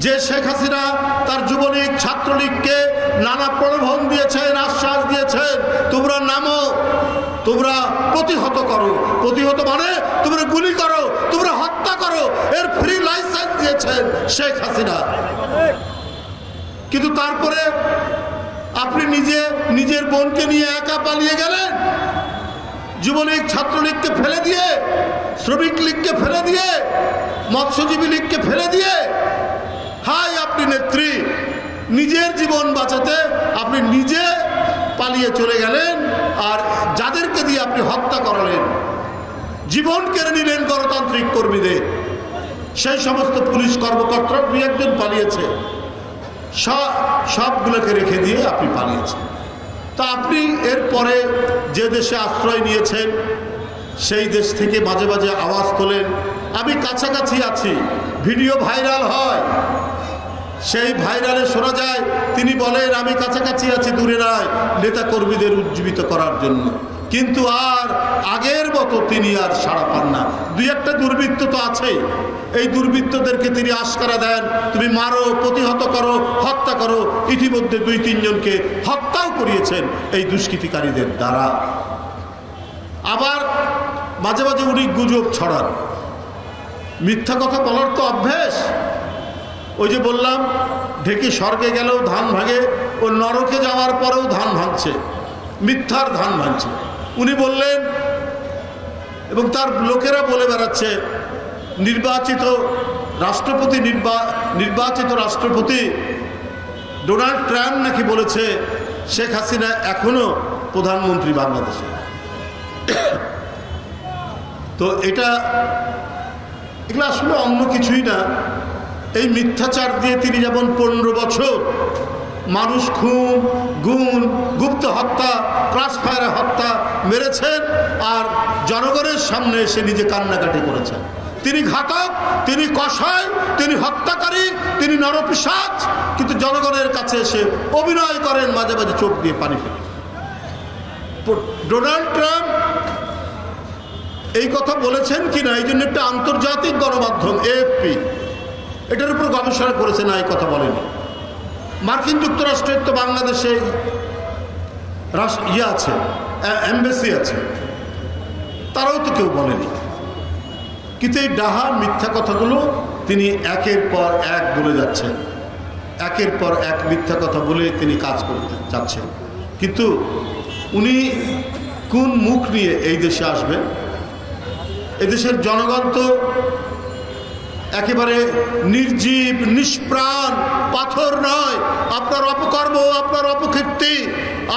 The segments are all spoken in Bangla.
যে শেখ হাসিনা তার যুবলীগ ছাত্রলীগকে নানা প্রলোভন দিয়েছেন, আশ্বাস দিয়েছেন, তোমরা নামো, তোমরা প্রতিহত করো, প্রতিহত মানে তোমরা গুলি করো, তোমরা হত্যা করো, এর ফ্রি লাইসেন্স দিয়েছেন শেখ হাসিনা। কিন্তু তারপরে আপনি নিজের বোনকে নিয়ে একা পালিয়ে গেলেন, যুবলীগ ছাত্রলীগকে ফেলে দিয়ে, শ্রমিক লীগকে ফেলে দিয়ে, মৎস্যজীবী লীগকে ফেলে দিয়ে, হাই আপনি নেত্রী, নিজের জীবন বাঁচাতে আপনি নিজে পালিয়ে চলে গেলেন, আর যাদেরকে দিয়ে আপনি হত্যা করালেন, জীবন কেড়ে নিলেন গণতান্ত্রিক কর্মীদের, সেই সমস্ত পুলিশ কর্মকর্তা দুই একজন পালিয়েছে, সবগুলোকে রেখে দিয়ে আপনি পালিয়েছেন। তা আপনি এরপরে যে দেশে আশ্রয় নিয়েছেন সেই দেশ থেকে মাঝে মাঝে আওয়াজ তোলেন, আমি কাছাকাছি আছি, ভিডিও ভাইরাল হয়, সেই ভাইরালে শোনা যায় তিনি বলেন আমি কাছাকাছি আছি, দূরে নয়, নেতা কর্মীদের উজ্জীবিত করার জন্য। কিন্তু আর আগের মতো তিনি আর সাড়া পান না। দুই একটা দুর্বৃত্ত তো আছেই, এই দুর্বৃত্তদেরকে তিনি আশকারা দেন, তুমি মারো, প্রতিহত করো, হত্যা করো। ইতিমধ্যে 2-3 জনকে হত্যাও করিয়েছেন এই দুষ্কৃতিকারীদের দ্বারা। আবার মাঝে মাঝে উনি গুজব ছড়ান, মিথ্যা কথা বলার তো অভ্যেস। ওই যে বললাম, ঢেকি স্বর্গে গেলেও ধান ভাঙে, ও নরকে যাওয়ার পরেও ধান ভাঙছে, মিথ্যার ধান ভাঙছে। উনি বললেন, এবং তার লোকেরা বলে বেড়াচ্ছে, নির্বাচিত রাষ্ট্রপতি ডোনাল্ড ট্রাম্প নাকি বলেছে শেখ হাসিনা এখনো প্রধানমন্ত্রী বাংলাদেশে। তো এগুলো আসলে অন্য কিছুই না, এই মিথ্যাচার দিয়ে তিনি যেমন 15 বছর মানুষ খুন, গুম, গুপ্ত হত্যা, ক্রস ফায়ারে হত্যা মেরেছেন, আর জনগণের সামনে এসে নিজে কান্নাকাটি করেছেন। তিনি ঘাতক, তিনি কসাই, তিনি হত্যাকারী, তিনি নরপিশাচ, কিন্তু জনগণের কাছে এসে অভিনয় করেন, মাঝে মাঝে চোখ দিয়ে পানি ফেলে। ডোনাল্ড ট্রাম্প এই কথা বলেছেন কিনা এই জন্য একটা আন্তর্জাতিক গণমাধ্যম AFP এটার উপর গবেষণা করেছে, না এই কথা বলেনি। মার্কিন যুক্তরাষ্ট্রের তো বাংলাদেশে আছে, এমবেসি আছে, তারাও তো কেউ বলেনি। কিন্তু এই ডাহা মিথ্যা কথাগুলো তিনি একের পর এক বলে যাচ্ছেন, একের পর এক মিথ্যা কথা বলে তিনি কাজ করতে চাচ্ছেন। কিন্তু উনি কোন মুখ নিয়ে এই দেশে আসবেন? এদেশের জনগণ তো একেবারে নির্জীব, নিষ্প্রাণ, পাথর নয়। আপনার অপকর্ম, আপনার অপকীর্তি,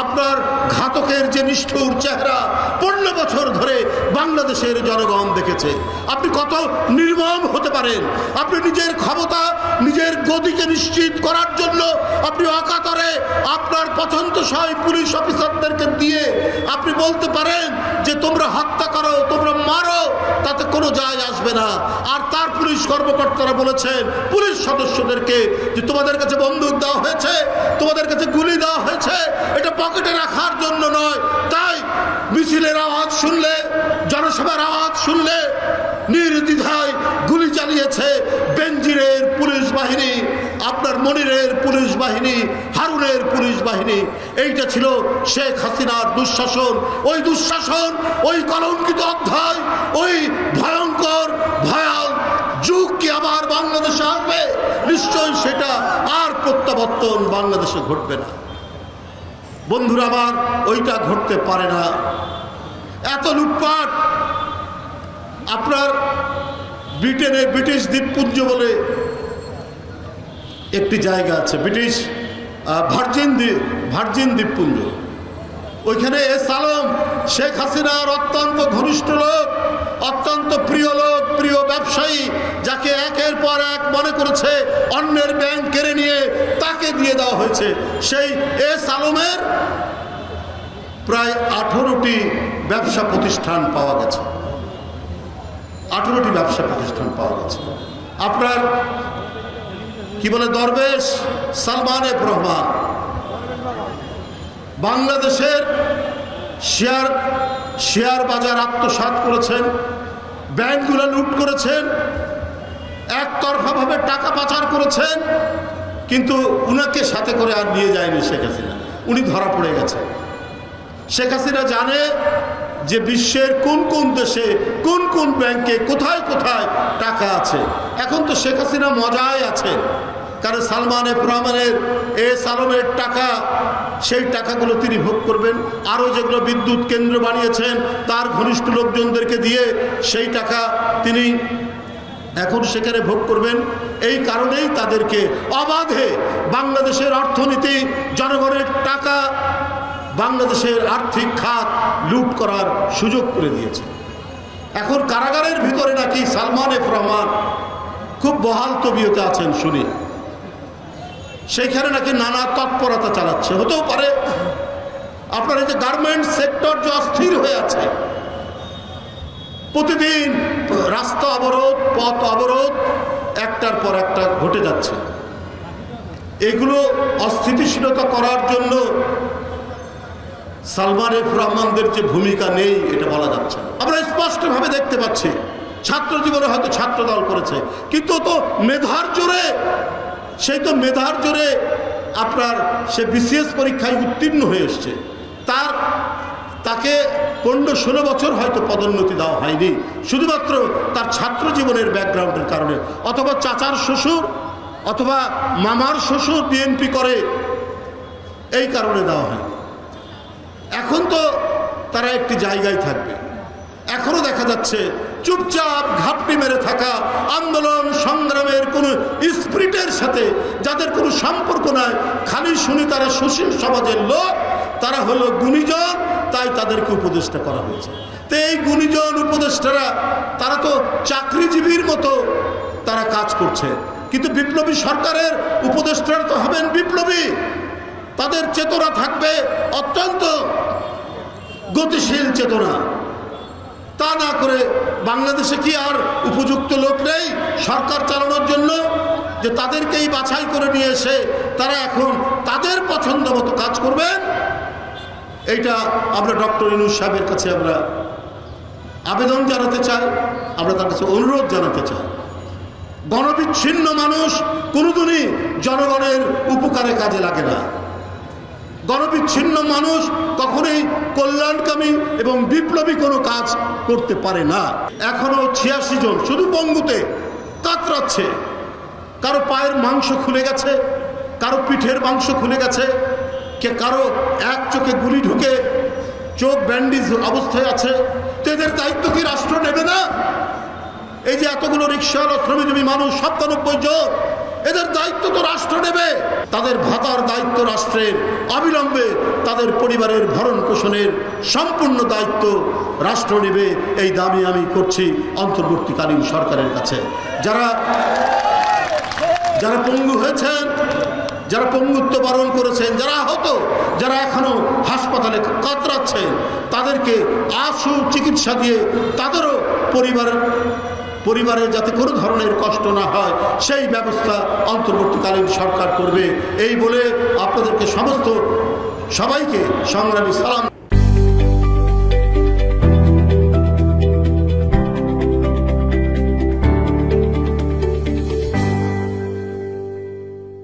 আপনার ঘাতকের যে নিষ্ঠুর চেহারা 15 বছর ধরে বাংলাদেশের জনগণ দেখেছে। আপনি কত নির্মম হতে পারেন। আপনি নিজের ক্ষমতা, নিজের গতিকে নিশ্চিত করার জন্য আপনি অকাতরে আপনার পছন্দসই পুলিশ অফিসারদেরকে দিয়ে আপনি বলতে পারেন যে তোমরা হত্যা করো, তোমরা মারো, তাতে কোনো যায় আসবে না। আর তার পুলিশ কর্মকর্তারা বলেছেন পুলিশ সদস্যদেরকে যে তোমাদের কাছে বন্দুক দেওয়া হয়েছে, তোমাদের কাছে গুলি দেওয়া হয়েছে, এটা পকেটে রাখার জন্য নয়। তাই মিছিলের আওয়াজ শুনলে, জনসভার আওয়াজ শুনলে নির্দ্বিধায় গুলি চালিয়েছে বেনজিরের পুলিশ বাহিনী, আপনার মনিরের পুলিশ বাহিনী, হারুনের পুলিশ বাহিনী। এইটা ছিল শেখ হাসিনার দুঃশাসন। ওই দুঃশাসন, ওই কলঙ্কিত অধ্যায়, ওই ভয়ঙ্কর ভয়াল যুগ কি আবার বাংলাদেশে আসবে? নিশ্চয়ই সেটা আর প্রত্যাবর্তন বাংলাদেশে ঘটবে না। বন্ধুরা আমার, ওইটা ঘটতে পারে না। এত লুটপাট। আপনার ব্রিটেনে ব্রিটিশ দ্বীপপুঞ্জ বলে একটি জায়গা আছে, ব্রিটিশ ভার্জিন দ্বীপপুঞ্জ। ওইখানে সালম শেখ হাসিনার অত্যন্ত ঘনিষ্ঠ লোক, অত্যন্ত প্রিয় লোক, প্রিয় ব্যবসায়ী, যাকে একের পর এক মনে করেছে অন্যের ব্যাংক কেড়ে নিয়ে তাকে দিয়ে দেওয়া হয়েছে। সেই সালমের প্রায় 18টি ব্যবসা প্রতিষ্ঠান পাওয়া গেছে। 18টি ব্যবসা প্রতিষ্ঠান পাওয়া গেছে। আপনার কি বলে দরবেশ সালমান এফ রহমান বাংলাদেশের শেয়ার বাজার আত্মসাৎ করেছেন, ব্যাংকগুলো লুট করেছেন, 1 একতরফাভাবে টাকা পাচার করেছেন, কিন্তু উনাকে সাথে করে আর নিয়ে যায়নি শেখ হাসিনা, উনি ধরা পড়ে গেছে। শেখ হাসিনা জানে যে বিশ্বের কোন কোন দেশে কোন কোন ব্যাংকে কোথায় কোথায় টাকা আছে। এখন তো শেখ হাসিনা মজায় আছে, কারণ সালমান এফ রহমানের আলমের টাকা, সেই টাকাগুলো তিনি ভোগ করবেন। আরও যেগুলো বিদ্যুৎ কেন্দ্র বানিয়েছেন তার ঘনিষ্ঠ লোকজনদেরকে দিয়ে সেই টাকা তিনি এখন সেখানে ভোগ করবেন। এই কারণেই তাদেরকে অবাধে বাংলাদেশের অর্থনীতি, জনগণের টাকা, বাংলাদেশের আর্থিক খাত লুট করার সুযোগ করে দিয়েছে। এখন কারাগারের ভিতরে নাকি সালমান এফ রহমান খুব বহাল তবিয়তে আছেন শুনি, সেইখানে নাকি নানা তৎপরতা চালাচ্ছে। হতেও পারে আপনার এই যে গার্মেন্টস সেক্টর যে অস্থির হয়ে আছে, প্রতিদিন রাস্তা অবরোধ, পথ অবরোধ একটার পর একটা ঘটে যাচ্ছে। এগুলো অস্থিতিশীলতা করার জন্য সালমান এফ রহমানদের যে ভূমিকা নেই এটা বলা যাচ্ছে না। আমরা স্পষ্টভাবে দেখতে পাচ্ছি ছাত্র জীবনে হয়তো ছাত্র দল করেছে, কিন্তু তো মেধার জোরে, সেই তো মেধার জোরে আপনার সে বিসিএস পরীক্ষায় উত্তীর্ণ হয়ে এসছে। তাকে 15-16 বছর হয়তো পদোন্নতি দেওয়া হয়নি, শুধুমাত্র তার ছাত্র জীবনের ব্যাকগ্রাউন্ডের কারণে, অথবা চাচার শ্বশুর অথবা মামার শ্বশুর বিএনপি করে, এই কারণে দেওয়া হয়। এখন তো তারা একটি জায়গায় থাকবে। এখনো দেখা যাচ্ছে চুপচাপ ঘাপটি মেরে থাকা, আন্দোলন সংগ্রামের কোনো স্পিরিটের সাথে যাদের কোনো সম্পর্ক নাই, খালি শুনি তারা সুশীল সমাজের লোক, তারা হলো গুণীজন, তাই তাদেরকে উপদেষ্টা করা হয়েছে। তো এই গুণীজন উপদেষ্টারা তারা তো চাকরিজীবীর মতো তারা কাজ করছে, কিন্তু বিপ্লবী সরকারের উপদেষ্টারা তো হবেন বিপ্লবী, তাদের চেতনা থাকবে অত্যন্ত গতিশীল চেতনা। তা না করে বাংলাদেশে কি আর উপযুক্ত লোক নেই সরকার চালানোর জন্য, যে তাদেরকেই বাছাই করে নিয়ে এসে তারা এখন তাদের পছন্দ মতো কাজ করবেন? এইটা আমরা ডক্টর ইউনূস সাহেবের কাছে আমরা আবেদন জানাতে চাই, আমরা তার কাছে অনুরোধ জানাতে চাই। গণবিচ্ছিন্ন মানুষ কোনোদিনই জনগণের উপকারে কাজে লাগে না। গণবিচ্ছিন্ন মানুষ কখনোই কল্যাণকামী এবং বিপ্লবী কোনো কাজ করতে পারে না। এখনো 86 জন শুধু পঙ্গুতে কাতরাচ্ছে, কারো পায়ের মাংস খুলে গেছে, কারো পিঠের মাংস খুলে গেছে, কারো এক চোখে গুলি ঢুকে চোখ ব্যান্ডেজ অবস্থায় আছে। তো এদের দায়িত্ব কি রাষ্ট্র নেবে না? এই যে এতগুলো রিক্সাওয়ালা শ্রমিকজীবী মানুষ 97 জন, এদের দায়িত্ব তো রাষ্ট্র নেবে। তাদের ভাতার দায়িত্ব রাষ্ট্রের, অবিলম্বে তাদের পরিবারের ভরণ পোষণের সম্পূর্ণ দায়িত্ব রাষ্ট্র নেবে। এই দাবি আমি করছি অন্তর্বর্তীকালীন সরকারের কাছে। যারা পঙ্গু হয়েছেন, যারা পঙ্গুত্ব বরণ করেছেন, যারা আহত, যারা এখনো হাসপাতালে কাতরাচ্ছেন, তাদেরকে আশু চিকিৎসা দিয়ে তাদেরও পরিবারের যাতে কোনো ধরনের কষ্ট না হয় সেই ব্যবস্থা অন্তর্বর্তীকালীন সরকার করবে। এই বলে আপনাদেরকে সবাইকে সংগ্রামী সালাম।